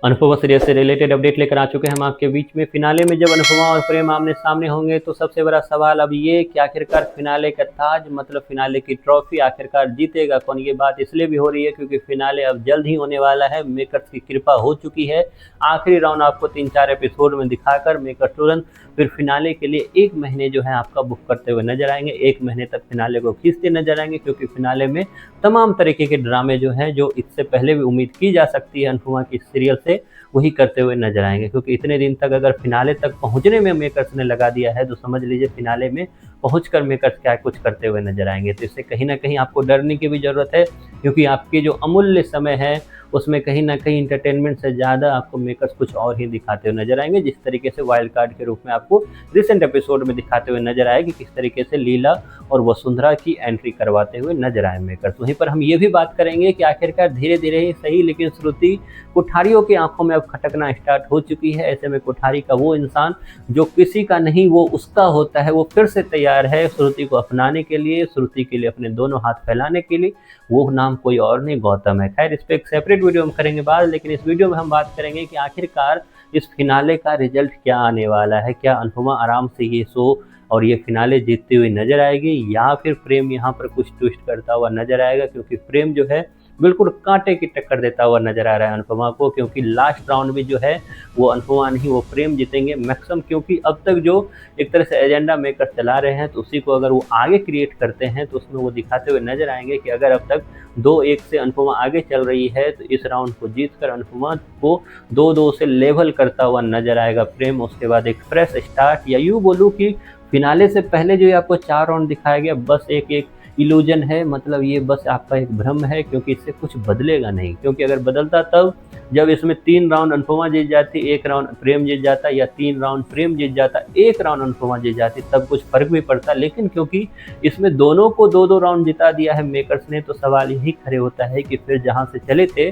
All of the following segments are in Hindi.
अनुपमा सीरियल से रिलेटेड अपडेट लेकर आ चुके हैं हम आपके बीच में। फिनाले में जब अनुपमा और प्रेम आमने सामने होंगे तो सबसे बड़ा सवाल अब ये कि आखिरकार फिनाले का ताज मतलब फिनाले की ट्रॉफी आखिरकार जीतेगा कौन। ये बात इसलिए भी हो रही है क्योंकि फिनाले अब जल्द ही होने वाला है। मेकर्स की कृपा हो चुकी है। आखिरी राउंड आपको 3-4 एपिसोड में दिखाकर मेकर्स तुरंत फिर फिनाले के लिए 1 महीने जो है आपका बुक करते हुए नजर आएंगे। 1 महीने तक फिनाले को खींचते नजर आएंगे क्योंकि फिनाले में तमाम तरीके के ड्रामे जो हैं जो इससे पहले भी उम्मीद की जा सकती है अनुपमा की सीरियल से, वही करते हुए नजर आएंगे। क्योंकि इतने दिन तक अगर फिनाले तक पहुंचने में मेकर्स ने लगा दिया है तो समझ लीजिए फिनाले में पहुंचकर मेकर्स क्या कुछ करते हुए नजर आएंगे। तो इससे कहीं ना कहीं आपको डरने की भी ज़रूरत है क्योंकि आपके जो अमूल्य समय है उसमें कहीं ना कहीं इंटरटेनमेंट से ज़्यादा आपको मेकर्स कुछ और ही दिखाते हुए नजर आएंगे। जिस तरीके से वाइल्ड कार्ड के रूप में आपको रिसेंट एपिसोड में दिखाते हुए नजर आए कि किस तरीके से लीला और वसुंधरा की एंट्री करवाते हुए नजर आए मेकर्स। वहीं पर हम ये भी बात करेंगे कि आखिरकार धीरे धीरे ही सही लेकिन श्रुति कोठारियों की आंखों में अब खटकना स्टार्ट हो चुकी है। ऐसे में कोठारी का वो इंसान जो किसी का नहीं वो उसका होता है, वो फिर से तैयार है श्रुति को अपनाने के लिए, श्रुति के लिए अपने दोनों हाथ फैलाने के लिए। वो नाम कोई और नहीं गौतम है। खैर इस पर एक सेपरेट वीडियो हम करेंगे बात, लेकिन इस वीडियो में हम बात करेंगे कि आखिरकार इस फिनाले का रिजल्ट क्या आने वाला है। क्या अनुपमा आराम से ये शो और ये फिनाले जीतती हुई नजर आएगी या फिर प्रेम यहाँ पर कुछ ट्विस्ट करता हुआ नजर आएगा। क्योंकि प्रेम जो है बिल्कुल कांटे की टक्कर देता हुआ नजर आ रहा है अनुपमा को। क्योंकि लास्ट राउंड में जो है वो अनुपमा नहीं वो प्रेम जीतेंगे मैक्सिमम। क्योंकि अब तक जो एक तरह से एजेंडा मेकर चला रहे हैं तो उसी को अगर वो आगे क्रिएट करते हैं तो उसमें वो दिखाते हुए नजर आएंगे कि अगर अब तक 2-1 से अनुपमा आगे चल रही है तो इस राउंड को जीतकर अनुपमा को 2-2 से लेवल करता हुआ नजर आएगा प्रेम। उसके बाद एक फ्रेश स्टार्ट, या यूँ बोलूँ कि फिनाले से पहले जो आपको 4 राउंड दिखाया गया बस एक इल्यूजन है, मतलब ये बस आपका एक भ्रम है क्योंकि इससे कुछ बदलेगा नहीं। क्योंकि अगर बदलता तब जब इसमें 3 राउंड अनुपमा जीत जाती, 1 राउंड प्रेम जीत जाता, या 3 राउंड प्रेम जीत जाता, 1 राउंड अनुपमा जीत जाती, तब कुछ फर्क भी पड़ता। लेकिन क्योंकि इसमें दोनों को 2-2 राउंड जिता दिया है मेकर्स ने तो सवाल यही खड़े होता है कि फिर जहाँ से चले थे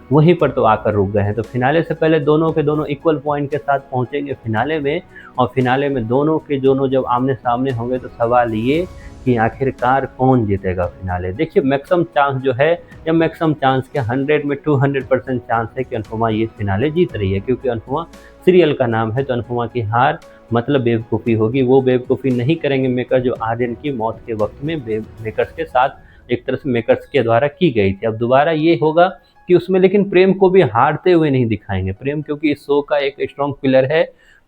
वहीं पर तो आकर रुक गए हैं। तो फिनाले से पहले दोनों के दोनों इक्वल पॉइंट के साथ पहुंचेंगे फिनाले में, और फिनाले में दोनों के दोनों जब आमने सामने होंगे तो सवाल ये कि आखिरकार कौन जीतेगा फिनाले। देखिए मैक्सिमम चांस जो है, या मैक्सिमम चांस के 100 में 200% चांस है कि अनुपमा ये फिनाले जीत रही है। क्योंकि अनुपमा सीरियल का नाम है तो अनुपमा की हार मतलब बेवकूफ़ी होगी। वो बेवकूफ़ी नहीं करेंगे मेकर जो आर्यन की मौत के वक्त में मेकर्स के साथ एक तरह से मेकर्स के द्वारा की गई थी। अब दोबारा ये होगा कि उसमें लेकिन प्रेम को भी हारते हुए नहीं दिखाएंगे। प्रेम क्योंकि इस शो का एक स्ट्रॉन्ग पिलर है।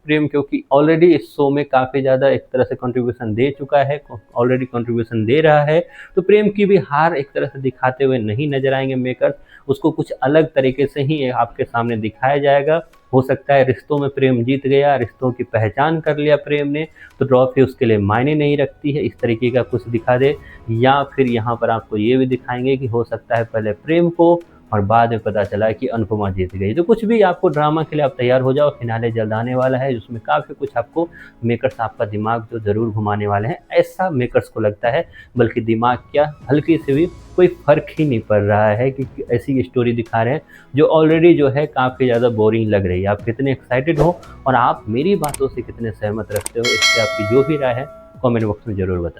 प्रेम क्योंकि ऑलरेडी इस शो में काफ़ी ज़्यादा एक तरह से कंट्रीब्यूशन दे चुका है, ऑलरेडी कंट्रीब्यूशन दे रहा है, तो प्रेम की भी हार एक तरह से दिखाते हुए नहीं नजर आएंगे मेकर्स। उसको कुछ अलग तरीके से ही आपके सामने दिखाया जाएगा। हो सकता है रिश्तों में प्रेम जीत गया, रिश्तों की पहचान कर लिया प्रेम ने, तो ट्रॉफी उसके लिए मायने नहीं रखती है, इस तरीके का कुछ दिखा दे। या फिर यहाँ पर आपको ये भी दिखाएंगे कि हो सकता है पहले प्रेम को और बाद में पता चला कि अनुपमा जीत गई। तो कुछ भी आपको ड्रामा के लिए आप तैयार हो जाओ, फिनाले जल्द आने वाला है जिसमें काफ़ी कुछ आपको मेकर्स आपका दिमाग जो ज़रूर घुमाने वाले हैं, ऐसा मेकर्स को लगता है। बल्कि दिमाग क्या, हल्की से भी कोई फ़र्क ही नहीं पड़ रहा है कि ऐसी स्टोरी दिखा रहे हैं जो ऑलरेडी जो है काफ़ी ज़्यादा बोरिंग लग रही है। आप कितने एक्साइटेड हो और आप मेरी बातों से कितने सहमत रखते हो, इससे आपकी जो भी राय है कमेंट बॉक्स में ज़रूर बताएं।